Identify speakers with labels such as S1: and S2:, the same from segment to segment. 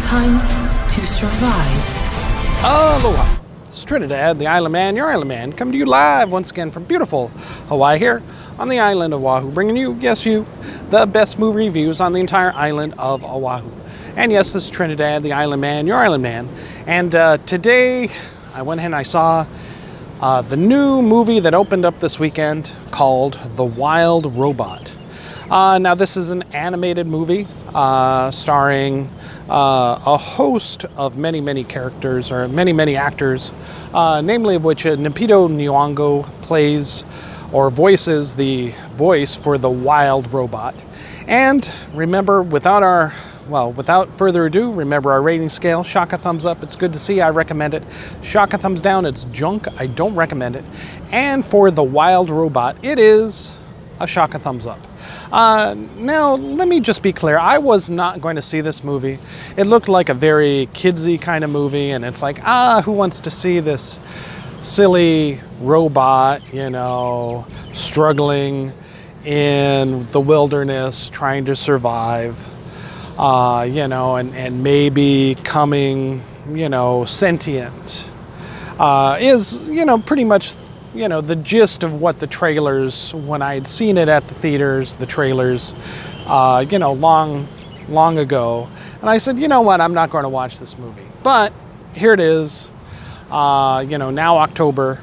S1: times to survive.
S2: Aloha! It's Trinidad the Islandman, your Islandman, coming to you live once again from beautiful Hawaii here on the island of Oahu, bringing you, yes you, the best movie reviews on the entire island of Oahu. And yes, this is Trinidad the Islandman, your Islandman. And today I went ahead and I saw the new movie that opened up this weekend called The Wild Robot. Now this is an animated movie starring a host of many characters, or many actors, namely of which Nepito Nyong'o plays or voices the voice for the wild robot. And remember, without further ado, remember our rating scale. Shock a thumbs up, it's good to see, I recommend it. Shock a thumbs down, it's junk, I don't recommend it. And for the wild robot, it is a shock a thumbs up. Now, let me just be clear. I was not going to see this movie. It looked like a very kidsy kind of movie, and it's like, who wants to see this silly robot, you know, struggling in the wilderness, trying to survive, you know, and maybe becoming, you know, sentient, is, you know, pretty much, you know, the gist of what the trailers, when I had seen it at the theaters, the trailers, you know, long ago. And I said, you know what, I'm not going to watch this movie. But here it is, you know, now October,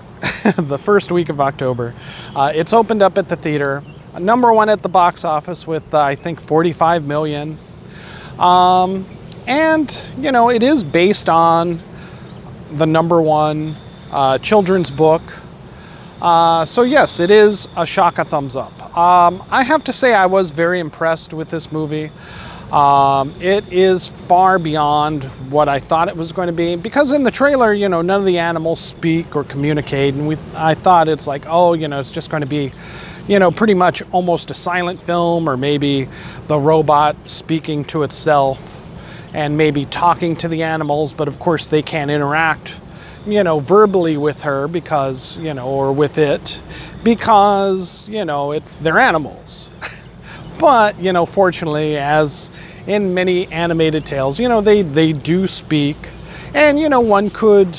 S2: the first week of October. It's opened up at the theater, number one at the box office with, I think, 45 million. And, you know, it is based on the number one children's book. So yes, it is a shock a thumbs up. I have to say I was very impressed with this movie. It is far beyond what I thought it was going to be, because in the trailer, you know, none of the animals speak or communicate, and I thought it's like, oh, you know, it's just going to be, you know, pretty much almost a silent film, or maybe the robot speaking to itself and maybe talking to the animals, but of course they can't interact, you know, verbally with her because, you know, or with it, because, you know, they're animals. But, you know, fortunately, as in many animated tales, you know, they do speak. And, you know, one could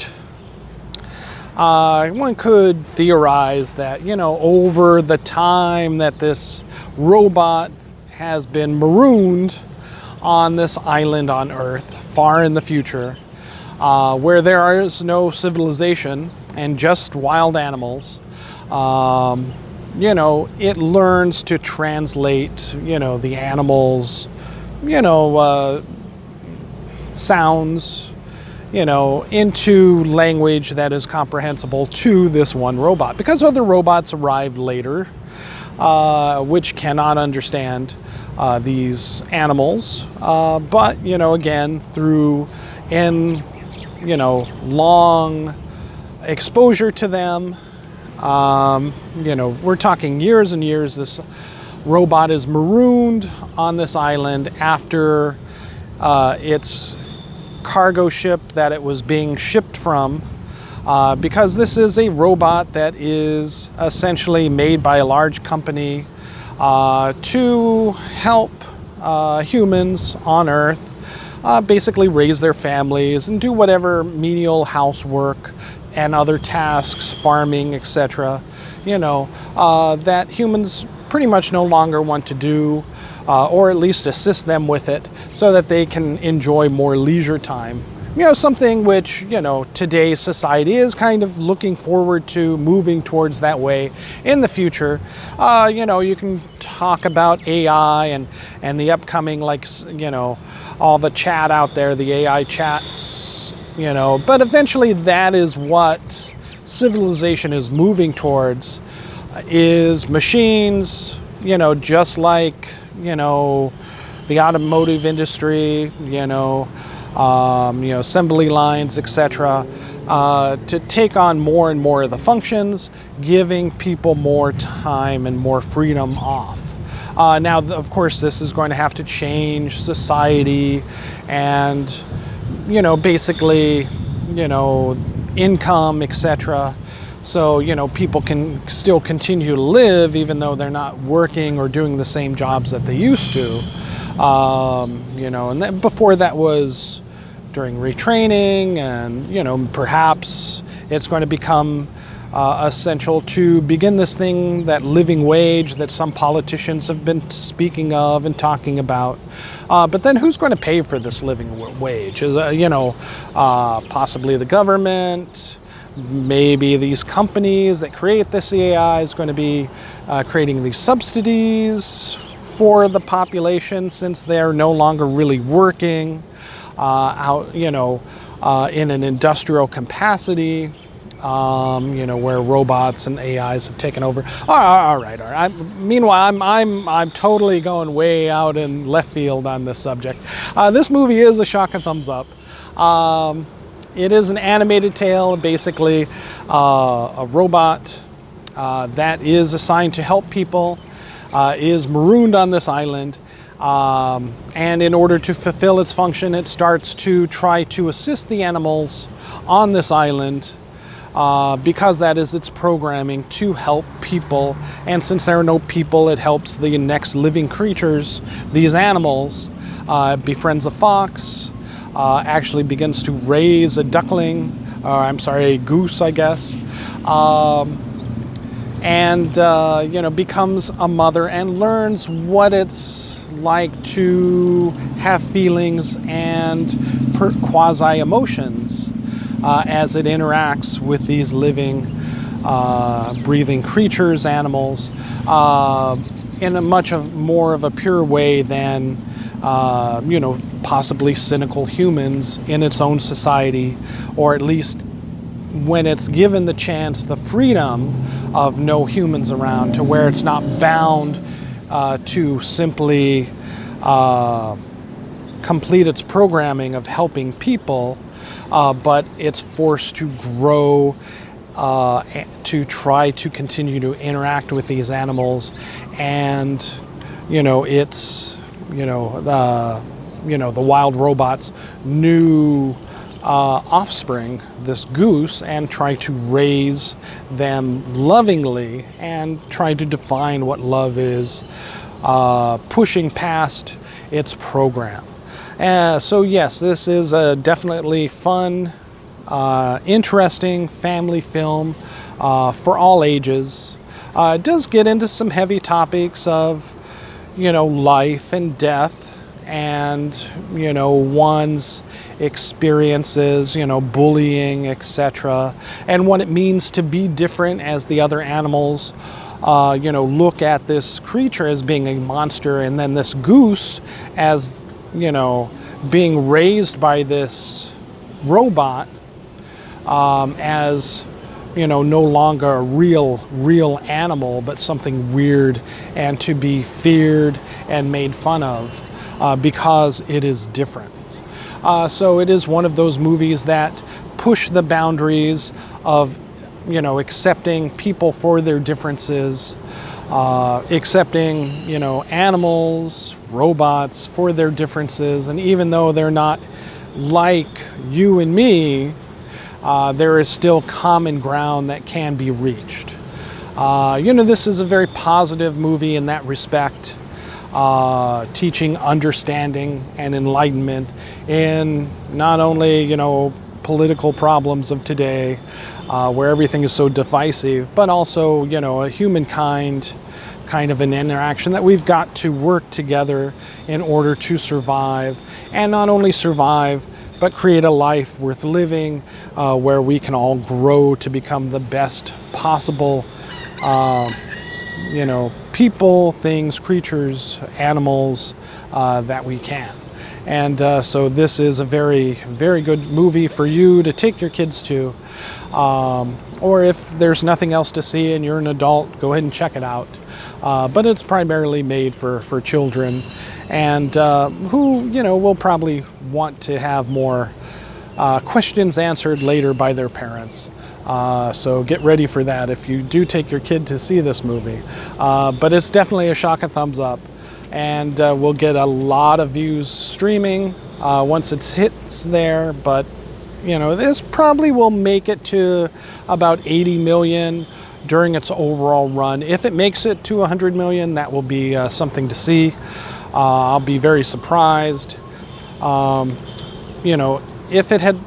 S2: theorize that, you know, over the time that this robot has been marooned on this island on Earth, far in the future, where there is no civilization and just wild animals, you know, it learns to translate, you know, the animals, you know, sounds, you know, into language that is comprehensible to this one robot, because other robots arrived later, which cannot understand these animals, but, you know, again, through you know, long exposure to them, you know, we're talking years and years. This robot is marooned on this island after its cargo ship that it was being shipped from, because this is a robot that is essentially made by a large company to help humans on Earth basically raise their families and do whatever menial housework and other tasks, farming, etc., you know, that humans pretty much no longer want to do, or at least assist them with it so that they can enjoy more leisure time. You know, something which, you know, today's society is kind of looking forward to moving towards that way in the future. You know, you can talk about AI and the upcoming, like, you know, all the chat out there, the AI chats, you know, but eventually that is what civilization is moving towards, is machines, you know, just like, you know, the automotive industry, you know, assembly lines, etc., to take on more and more of the functions, giving people more time and more freedom off. Now, of course, this is going to have to change society and, you know, basically, you know, income, etc. So, you know, people can still continue to live even though they're not working or doing the same jobs that they used to. You know, and then before that was, during retraining, and perhaps it's going to become essential to begin this thing, that living wage that some politicians have been speaking of and talking about. But then who's going to pay for this living wage? Is possibly the government, maybe these companies that create this AI is going to be creating these subsidies for the population, since they're no longer really working out, in an industrial capacity. Where robots and AIs have taken over. All right. Meanwhile, I'm totally going way out in left field on this subject. This movie is a shock and thumbs up. It is an animated tale, basically a robot that is assigned to help people, is marooned on this island. And in order to fulfill its function, it starts to try to assist the animals on this island, because that is its programming, to help people. And since there are no people, it helps the next living creatures, these animals. Befriends a fox, actually begins to raise a duckling, a goose, I guess. Becomes a mother and learns what it's like to have feelings and quasi-emotions as it interacts with these living, breathing creatures, animals, in a much more of a pure way than, possibly cynical humans in its own society, or at least when it's given the chance, the freedom of no humans around, to where it's not bound to simply complete its programming of helping people, but it's forced to grow, to try to continue to interact with these animals. And it's the wild robot's new offspring, this goose, and try to raise them lovingly and try to define what love is, pushing past its program. So yes, this is a definitely fun, interesting family film for all ages. It does get into some heavy topics of, life and death, and one's experiences, bullying, etc., and what it means to be different as the other animals. Look at this creature as being a monster, and then this goose as being raised by this robot, as no longer a real animal, but something weird and to be feared and made fun of, because it is different. So it is one of those movies that push the boundaries of accepting people for their differences, accepting animals, robots for their differences, and even though they're not like you and me, there is still common ground that can be reached. This is a very positive movie in that respect, teaching understanding and enlightenment in not only political problems of today, where everything is so divisive, but also a humankind kind of an interaction that we've got to work together in order to survive, and not only survive, but create a life worth living, where we can all grow to become the best possible, people, things, creatures, animals that we can. And so this is a very, very good movie for you to take your kids to. Or if there's nothing else to see and you're an adult, go ahead and check it out. But it's primarily made for children, and who will probably want to have more questions answered later by their parents. So get ready for that if you do take your kid to see this movie. But it's definitely a shock and thumbs up, and we'll get a lot of views streaming once it hits there. But this probably will make it to about 80 million during its overall run. If it makes it to 100 million, that will be something to see. I'll be very surprised. If it had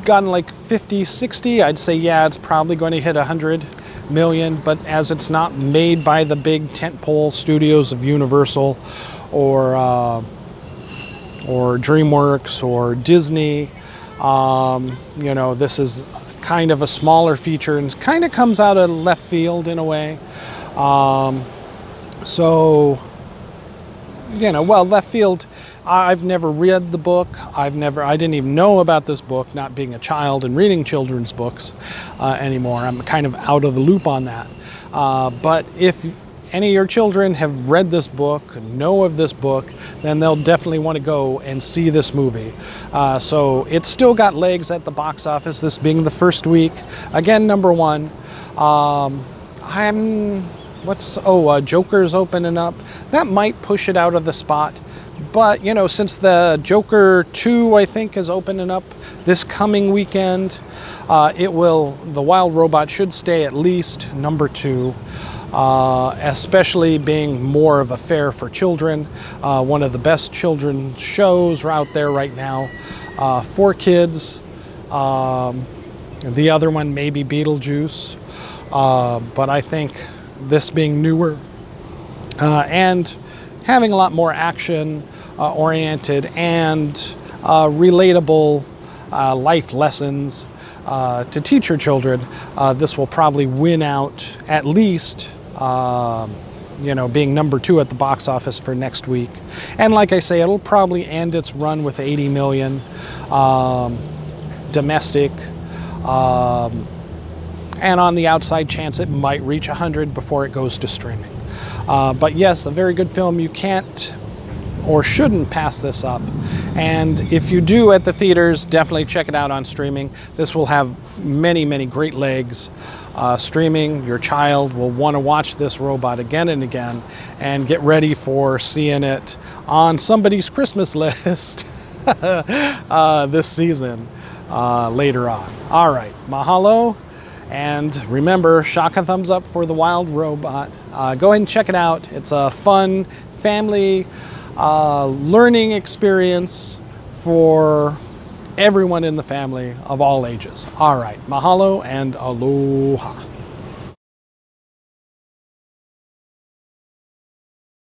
S2: gotten like 50, 60, I'd say, yeah, it's probably going to hit 100 million. But as it's not made by the big tentpole studios of Universal or DreamWorks or Disney, you know, this is kind of a smaller feature and kind of comes out of left field in a way. So, you know, well, left field, I've never read the book. I didn't even know about this book, not being a child and reading children's books anymore. I'm kind of out of the loop on that. But if any of your children have read this book, know of this book, then they'll definitely want to go and see this movie. So it's still got legs at the box office, this being the first week. Again, #1. Joker's opening up. That might push it out of the spot. But, you know, since the Joker 2, I think, is opening up this coming weekend, the Wild Robot should stay at least #2. Especially being more of a fare for children. One of the best children's shows out there right now for kids. The other one may be Beetlejuice, but I think this being newer and having a lot more action oriented and relatable life lessons to teach your children, this will probably win out at least, you know, being #2 at the box office for next week. And like I say, it'll probably end its run with 80 million domestic, and on the outside chance it might reach 100 before it goes to streaming. But yes, a very good film. You can't or shouldn't pass this up. And if you do at the theaters, definitely check it out on streaming. This will have many, many great legs. Streaming, your child will want to watch this robot again and again and get ready for seeing it on somebody's Christmas list this season later on. All right, mahalo. And remember, shock a thumbs up for the Wild Robot. Go ahead and check it out. It's a fun family learning experience for everyone in the family of all ages. All right, mahalo and aloha.